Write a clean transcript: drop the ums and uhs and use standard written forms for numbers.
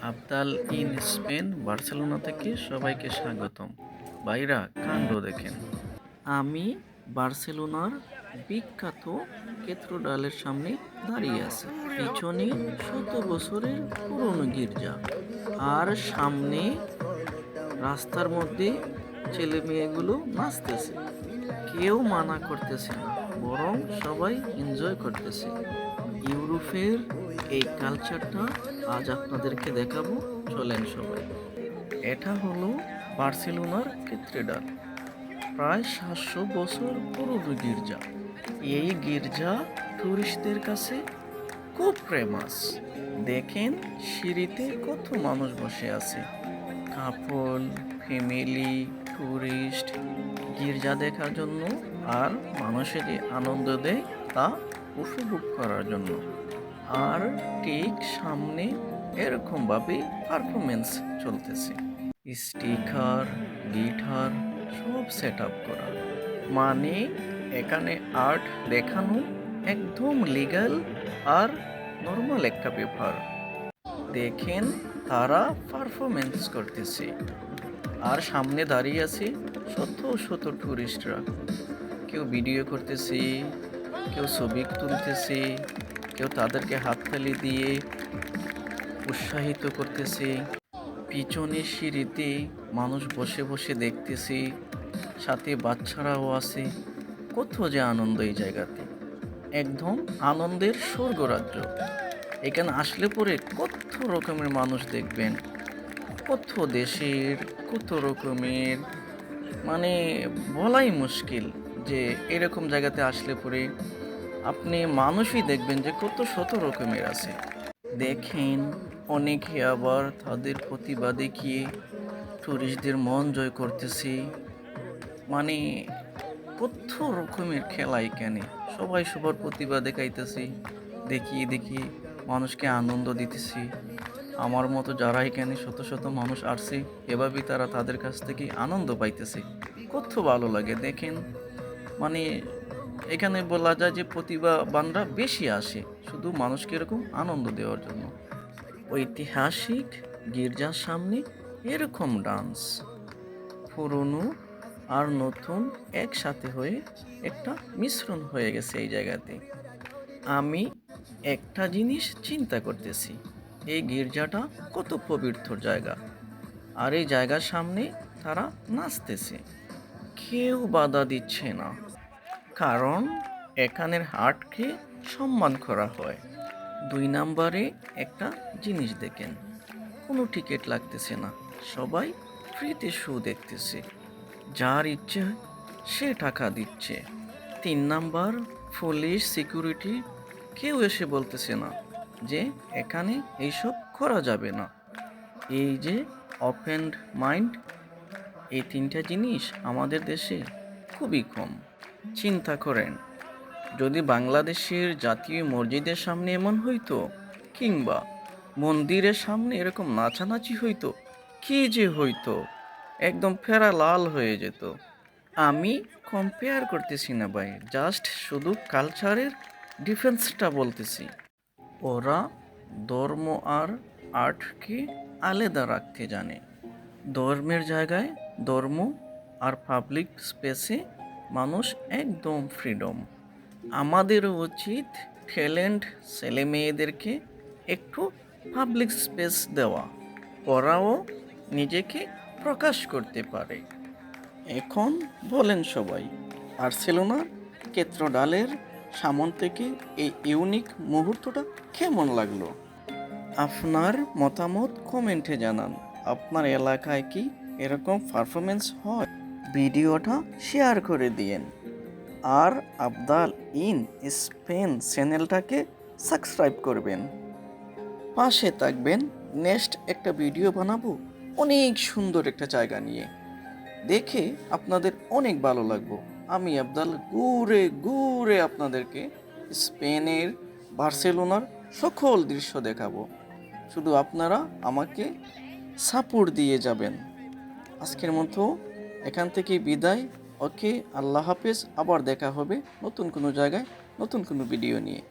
Abdal in Spain Barcelona থেকে সবাইকে স্বাগতম। ভাইরা কাণ্ড দেখেন। আমি বার্সেলোনার বিখ্যাত ক্যাথেড্রালের সামনে দাঁড়িয়ে আছি। পিছনে 100 বছরের পুরনো গির্জা, আর সামনে রাস্তার মধ্যে ছেলে মেয়েগুলো নাচতেছে। কেউ মানা করতেছে না, বরং সবাই এনজয় করতেছে। ইউরোপের এই কালচারটা আজ আপনাদেরকে দেখাবো, চলেন সবাই। এটা হলো বার্সেলোনার ক্যাথেড্রাল, প্রায় 700 বছর পুরনো গির্জা। এই গির্জা টুরিস্টদের কাছে খুব ফেমাস। দেখেন সিঁড়িতে কত মানুষ বসে আছে, কাপল, ফ্যামিলি, টুরিস্ট, গির্জা দেখার জন্য আর মানুষের যে আনন্দ দেয় তা উপভোগ করার জন্য। আর ঠিক সামনে এরকমভাবে পারফরমেন্স চলতেছে, স্টিকার, গিটার সব সেট আপ করা। মানে এখানে আর্ট দেখানো একদম লিগ্যাল আর নর্মাল একটা ব্যাপার। দেখেন তারা পারফরমেন্স করতেছে, আর সামনে দাঁড়িয়ে আছে শত শত টুরিস্টরা। কেউ ভিডিও করতেছে, কেউ ছবি তুলতেছে, কেউ তাদেরকে হাততালি দিয়ে উৎসাহিত করতেছে। পিছনে সিঁড়িতে মানুষ বসে বসে দেখতেছে, সাথে বাচ্চারাও আছে। কত যে আনন্দ এই জায়গাতে, একদম আনন্দের স্বর্গরাজ্য। এখানে আসলে পরে কত রকমের মানুষ দেখবেন, কত দেশের, কত রকমের, মানে বলাই মুশকিল যে এরকম জায়গাতে আসলে পরে আপনি মানুষই দেখবেন যে কত শত রকমের আছে। দেখেন অনেকে আবার তাদের প্রতিভা দেখিয়ে টুরিস্টদের মন জয় করতেছে। মানে কত রকমের খেলা এখানে, সবাই সবার প্রতিভা দেখাইতেছে, দেখিয়ে দেখিয়ে মানুষকে আনন্দ দিতেছি। আমার মতো যারা এখানে শত শত মানুষ আসছে, এভাবেই তারা তাদের কাছ থেকে আনন্দ পাইতেছে। কত ভালো লাগে দেখেন। মানে এখানে বলা যায় যে প্রতিভাবানরা বেশি আসে শুধু মানুষকে এরকম আনন্দ দেওয়ার জন্য। ঐতিহাসিক গির্জার সামনে এরকম ডান্স, পুরনো আর নতুন একসাথে হয়ে একটা মিশ্রণ হয়ে গেছে এই জায়গাতে। আমি একটা জিনিস চিন্তা করতেছি, এই গির্জাটা কত পবিত্র জায়গা, আর এই জায়গার সামনে তারা নাচতেছে, কেউ বাধা দিচ্ছে না। কারণ এখানের আর্টকে সম্মান করা হয়। 2 নম্বরে একটা জিনিস দেখেন, কোনো টিকিট লাগতেছে না, সবাই ফ্রিতে শো দেখতেছে, যার ইচ্ছে সে টাকা দিচ্ছে। 3 নম্বর, পুলিশ সিকিউরিটি কেউ এসে বলতেছে না যে এখানে এইসব করা যাবে না। এই যে ওপেন মাইন্ড, এই 3টা জিনিস আমাদের দেশে খুবই কম। চিন্তা করেন, যদি বাংলাদেশের জাতীয় মসজিদের সামনে এমন হইতো, কিংবা মন্দিরের সামনে এরকম নাচানাচি হইতো, কি যে হইতো, একদম ফেরা লাল হয়ে যেত। আমি কম্পেয়ার করতেছি না ভাই, জাস্ট শুধু কালচারের ডিফারেন্সটা বলতেছি। ওরা ধর্ম আর আর্টকে আলাদা রাখতে জানে। ধর্মের জায়গায় ধর্ম, আর পাবলিক স্পেসে মানুষ একদম ফ্রিডম। আমাদেরও উচিত ট্যালেন্ট ছেলে মেয়েদেরকে একটু পাবলিক স্পেস দেওয়া, ওরাও নিজেকে প্রকাশ করতে পারে। এখন বলেন সবাই, বার্সেলোনার ক্যাথেড্রালের সামন থেকে এই ইউনিক মুহূর্তটা কেমন লাগলো? আপনার মতামত কমেন্টে জানান। আপনার এলাকায় কি এরকম পারফরমেন্স হয়? ভিডিওটা শেয়ার করে দিয়েন, আর আবদাল ইন স্পেন চ্যানেলটাকে সাবস্ক্রাইব করবেন। পাশে থাকবেন, নেক্সট একটা ভিডিও বানাবো অনেক সুন্দর একটা জায়গা নিয়ে, দেখে আপনাদের অনেক ভালো লাগবে। আমি আবদাল ঘুরে ঘুরে আপনাদেরকে স্পেনের বার্সেলোনার সকল দৃশ্য দেখাবো, শুধু আপনারা আমাকে সাপোর্ট দিয়ে যাবেন। আজকের মতো এখান থেকে বিদায়। ওকে, আল্লাহ হাফেজ। আবার দেখা হবে নতুন কোনো জায়গায় নতুন কোনো ভিডিও নিয়ে।